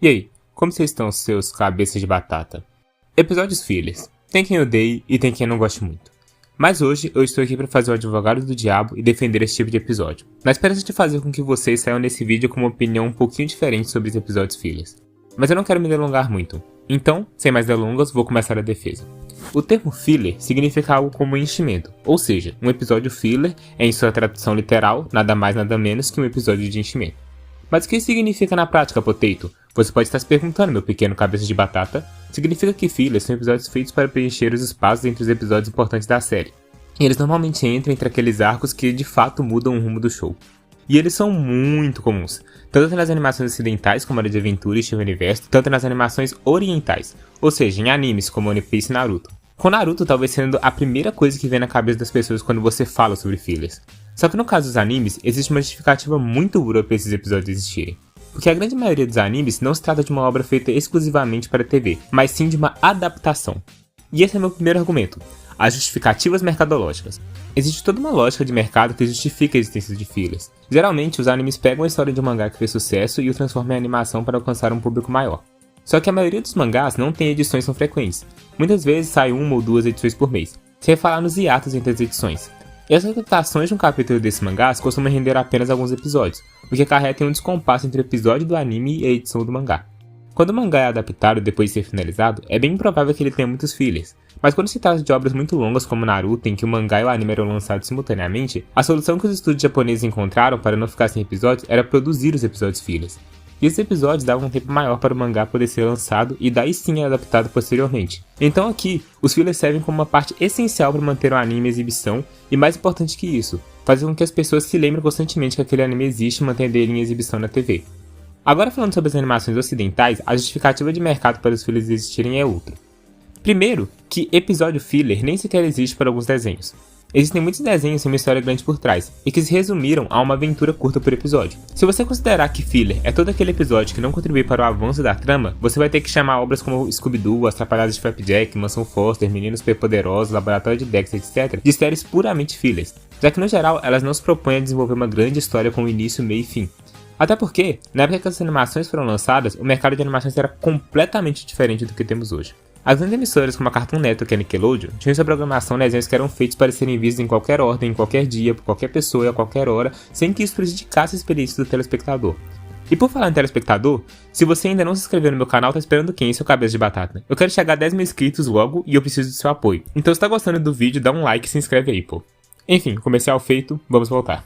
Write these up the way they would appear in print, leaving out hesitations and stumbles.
E aí, como vocês estão, seus cabeças de batata? Episódios fillers. Tem quem odeie e tem quem não goste muito. Mas hoje eu estou aqui para fazer o advogado do diabo e defender esse tipo de episódio, na esperança de fazer com que vocês saiam nesse vídeo com uma opinião um pouquinho diferente sobre os episódios fillers. Mas eu não quero me delongar muito, então, sem mais delongas, vou começar a defesa. O termo filler significa algo como enchimento, ou seja, um episódio filler é, em sua tradução literal, nada mais nada menos que um episódio de enchimento. Mas o que isso significa na prática, potato? Você pode estar se perguntando, meu pequeno cabeça de batata. Significa que fillers são episódios feitos para preencher os espaços entre os episódios importantes da série. E eles normalmente entram entre aqueles arcos que de fato mudam o rumo do show. E eles são muito comuns, tanto nas animações ocidentais como a de Aventura e Steven Universe, tanto nas animações orientais, ou seja, em animes como One Piece e Naruto. Com Naruto talvez sendo a primeira coisa que vem na cabeça das pessoas quando você fala sobre fillers. Só que no caso dos animes, existe uma justificativa muito boa para esses episódios existirem. Porque a grande maioria dos animes não se trata de uma obra feita exclusivamente para a TV, mas sim de uma adaptação. E esse é meu primeiro argumento, as justificativas mercadológicas. Existe toda uma lógica de mercado que justifica a existência de fillers. Geralmente, os animes pegam a história de um mangá que fez sucesso e o transformam em animação para alcançar um público maior. Só que a maioria dos mangás não tem edições tão frequentes. Muitas vezes sai uma ou duas edições por mês, sem falar nos hiatos entre as edições. E as adaptações de um capítulo desses mangás costumam render apenas alguns episódios, o que acarreta em um descompasso entre o episódio do anime e a edição do mangá. Quando o mangá é adaptado depois de ser finalizado, é bem improvável que ele tenha muitos fillers, mas quando se trata de obras muito longas como Naruto, em que o mangá e o anime eram lançados simultaneamente, a solução que os estúdios japoneses encontraram para não ficar sem episódios era produzir os episódios fillers. E esses episódios davam um tempo maior para o mangá poder ser lançado e daí sim é adaptado posteriormente. Então aqui, os fillers servem como uma parte essencial para manter o anime em exibição e, mais importante que isso, fazer com que as pessoas se lembrem constantemente que aquele anime existe e mantendo ele em exibição na TV. Agora falando sobre as animações ocidentais, a justificativa de mercado para os fillers existirem é outra. Primeiro, que episódio filler nem sequer existe para alguns desenhos. Existem muitos desenhos sem uma história grande por trás, e que se resumiram a uma aventura curta por episódio. Se você considerar que filler é todo aquele episódio que não contribui para o avanço da trama, você vai ter que chamar obras como Scooby-Doo, As Trapalhadas de Flapjack, Mansão Foster, Meninos Superpoderosos, Laboratório de Dexter, etc., de séries puramente fillers, já que no geral elas não se propõem a desenvolver uma grande história com início, meio e fim. Até porque, na época que as animações foram lançadas, o mercado de animações era completamente diferente do que temos hoje. As grandes emissoras como a Cartoon Network e a Nickelodeon tinham em sua programação desenhos que eram feitos para serem vistos em qualquer ordem, em qualquer dia, por qualquer pessoa e a qualquer hora, sem que isso prejudicasse a experiência do telespectador. E por falar em telespectador, se você ainda não se inscreveu no meu canal, tá esperando quem, seu cabeça de batata? Eu quero chegar a 10 mil inscritos logo e eu preciso do seu apoio. Então se tá gostando do vídeo, dá um like e se inscreve aí, pô. Enfim, comercial feito, vamos voltar.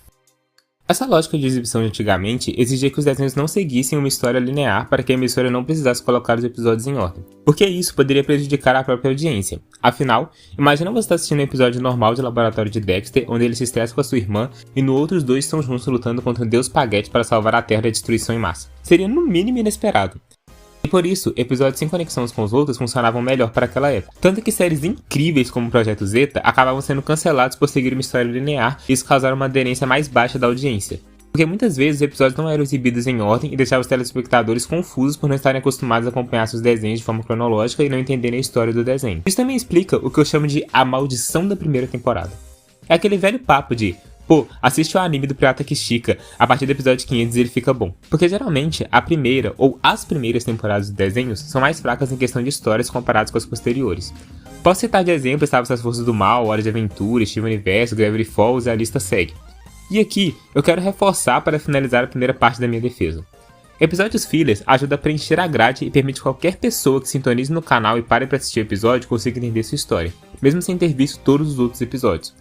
Essa lógica de exibição de antigamente exigia que os desenhos não seguissem uma história linear para que a emissora não precisasse colocar os episódios em ordem, porque isso poderia prejudicar a própria audiência. Afinal, imagina você estar assistindo um episódio normal de Laboratório de Dexter, onde ele se estressa com a sua irmã e no outro os dois estão juntos lutando contra o Deus Spaghetti para salvar a Terra da destruição em massa. Seria no mínimo inesperado. E por isso, episódios sem conexão uns com os outros funcionavam melhor para aquela época. Tanto que séries incríveis como o Projeto Zeta acabavam sendo cancelados por seguir uma história linear e isso causaram uma aderência mais baixa da audiência. Porque muitas vezes os episódios não eram exibidos em ordem e deixavam os telespectadores confusos por não estarem acostumados a acompanhar seus desenhos de forma cronológica e não entenderem a história do desenho. Isso também explica o que eu chamo de a maldição da primeira temporada. É aquele velho papo de pô, assiste o anime do Pirata que estica, a partir do episódio 500 ele fica bom. Porque geralmente, a primeira ou as primeiras temporadas dos desenhos são mais fracas em questão de histórias comparadas com as posteriores. Posso citar de exemplo Estável das Forças do Mal, Hora de Aventura, Steven Universe, Gravity Falls e a lista segue. E aqui, eu quero reforçar para finalizar a primeira parte da minha defesa. Episódios fillers ajudam a preencher a grade e permite que qualquer pessoa que sintonize no canal e pare para assistir o episódio consiga entender sua história, mesmo sem ter visto todos os outros episódios.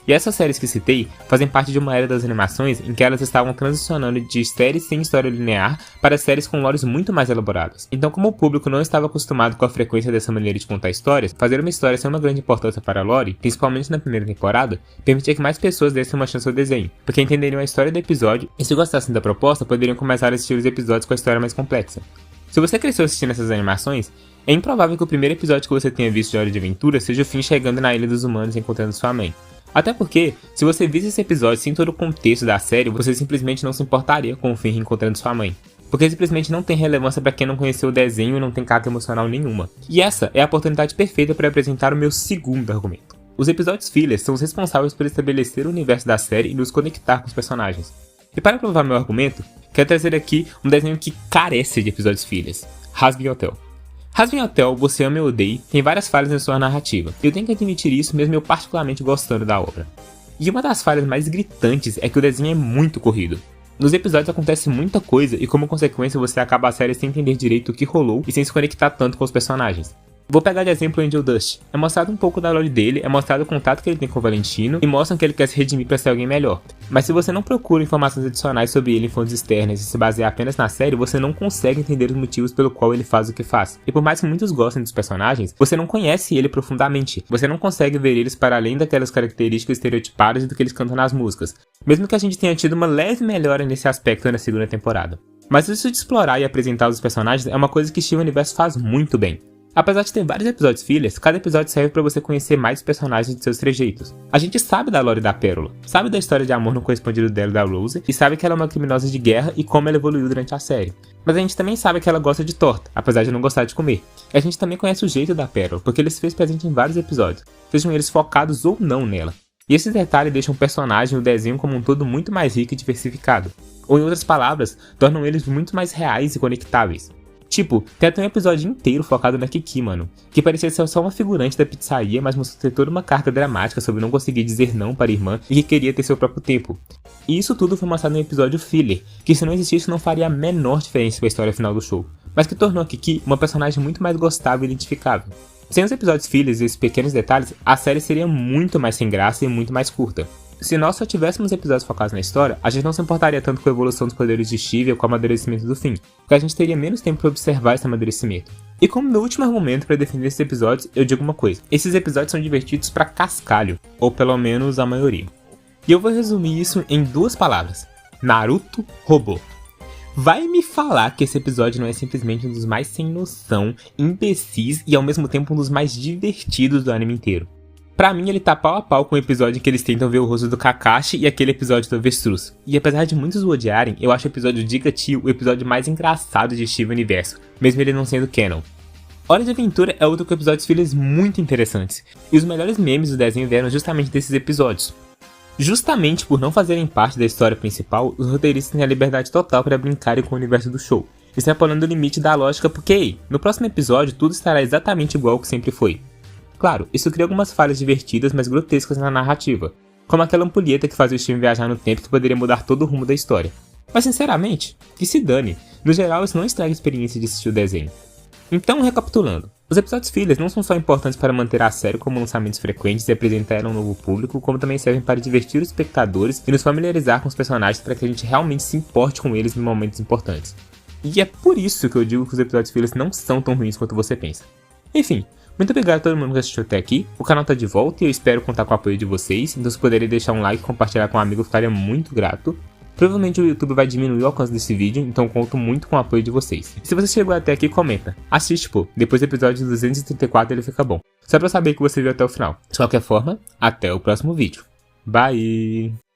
E essas séries que citei fazem parte de uma era das animações em que elas estavam transicionando de séries sem história linear para séries com lores muito mais elaboradas. Então, como o público não estava acostumado com a frequência dessa maneira de contar histórias, fazer uma história sem uma grande importância para a lore, principalmente na primeira temporada, permitia que mais pessoas dessem uma chance ao desenho, porque entenderiam a história do episódio e, se gostassem da proposta, poderiam começar a assistir os episódios com a história mais complexa. Se você cresceu assistindo essas animações, é improvável que o primeiro episódio que você tenha visto de Hora de Aventura seja o Finn chegando na Ilha dos Humanos e encontrando sua mãe. Até porque, se você visse esse episódio sem todo o contexto da série, você simplesmente não se importaria com o Finn reencontrando sua mãe. Porque simplesmente não tem relevância para quem não conheceu o desenho e não tem carga emocional nenhuma. E essa é a oportunidade perfeita para apresentar o meu segundo argumento. Os episódios fillers são os responsáveis por estabelecer o universo da série e nos conectar com os personagens. E para provar meu argumento, quero trazer aqui um desenho que carece de episódios fillers, Hazbin Hotel. Hazbin Hotel, você ama e odeia, tem várias falhas na sua narrativa. Eu tenho que admitir isso mesmo eu particularmente gostando da obra. E uma das falhas mais gritantes é que o desenho é muito corrido. Nos episódios acontece muita coisa e como consequência você acaba a série sem entender direito o que rolou e sem se conectar tanto com os personagens. Vou pegar de exemplo o Angel Dust. É mostrado um pouco da lore dele, é mostrado o contato que ele tem com o Valentino e mostram que ele quer se redimir para ser alguém melhor. Mas se você não procura informações adicionais sobre ele em fontes externas e se basear apenas na série, você não consegue entender os motivos pelo qual ele faz o que faz. E por mais que muitos gostem dos personagens, você não conhece ele profundamente. Você não consegue ver eles para além daquelas características estereotipadas do que eles cantam nas músicas. Mesmo que a gente tenha tido uma leve melhora nesse aspecto na segunda temporada. Mas isso de explorar e apresentar os personagens é uma coisa que Steven Universe faz muito bem. Apesar de ter vários episódios fillers, cada episódio serve para você conhecer mais os personagens de seus trejeitos. A gente sabe da lore da Pérola, sabe da história de amor não correspondido dela e da Rose, e sabe que ela é uma criminosa de guerra e como ela evoluiu durante a série. Mas a gente também sabe que ela gosta de torta, apesar de não gostar de comer. E a gente também conhece o jeito da Pérola, porque ele se fez presente em vários episódios, sejam eles focados ou não nela. E esses detalhes deixam o personagem e o desenho como um todo muito mais rico e diversificado. Ou em outras palavras, tornam eles muito mais reais e conectáveis. Tipo, tem até um episódio inteiro focado na Kiki, mano, que parecia ser só uma figurante da pizzaria, mas mostrou ter toda uma carga dramática sobre não conseguir dizer não para a irmã e que queria ter seu próprio tempo. E isso tudo foi mostrado no episódio filler, que se não existisse não faria a menor diferença para a história final do show, mas que tornou a Kiki uma personagem muito mais gostável e identificável. Sem os episódios fillers e esses pequenos detalhes, a série seria muito mais sem graça e muito mais curta. Se nós só tivéssemos episódios focados na história, a gente não se importaria tanto com a evolução dos poderes de Steve ou com o amadurecimento do Finn, porque a gente teria menos tempo para observar esse amadurecimento. E como meu último argumento para defender esses episódios, eu digo uma coisa: esses episódios são divertidos pra cascalho, ou pelo menos a maioria. E eu vou resumir isso em duas palavras: Naruto Robô. Vai me falar que esse episódio não é simplesmente um dos mais sem noção, imbecis e ao mesmo tempo um dos mais divertidos do anime inteiro. Pra mim ele tá pau a pau com o episódio em que eles tentam ver o rosto do Kakashi e aquele episódio do Avestruz. E apesar de muitos o odiarem, eu acho o episódio Diga Tio o episódio mais engraçado de Steven Universe, mesmo ele não sendo canon. Hora de Aventura é outro com episódios fillers muito interessantes, e os melhores memes do desenho vieram justamente desses episódios. Justamente por não fazerem parte da história principal, os roteiristas têm a liberdade total para brincarem com o universo do show, extrapolando o limite da lógica porque, no próximo episódio tudo estará exatamente igual ao que sempre foi. Claro, isso cria algumas falhas divertidas, mas grotescas na narrativa, como aquela ampulheta que fazia o Steven viajar no tempo que poderia mudar todo o rumo da história. Mas sinceramente, que se dane, no geral isso não estraga a experiência de assistir o desenho. Então, recapitulando, os episódios fillers não são só importantes para manter a série como lançamentos frequentes e apresentar ela a um novo público, como também servem para divertir os espectadores e nos familiarizar com os personagens para que a gente realmente se importe com eles em momentos importantes. E é por isso que eu digo que os episódios fillers não são tão ruins quanto você pensa. Enfim, muito obrigado a todo mundo que assistiu até aqui, o canal tá de volta e eu espero contar com o apoio de vocês, então se puderem deixar um like e compartilhar com um amigo eu ficaria muito grato. Provavelmente o YouTube vai diminuir o alcance desse vídeo, então conto muito com o apoio de vocês. E se você chegou até aqui, comenta. Assiste, pô, depois do episódio 234 ele fica bom. Só pra eu saber que você viu até o final. De qualquer forma, até o próximo vídeo. Bye!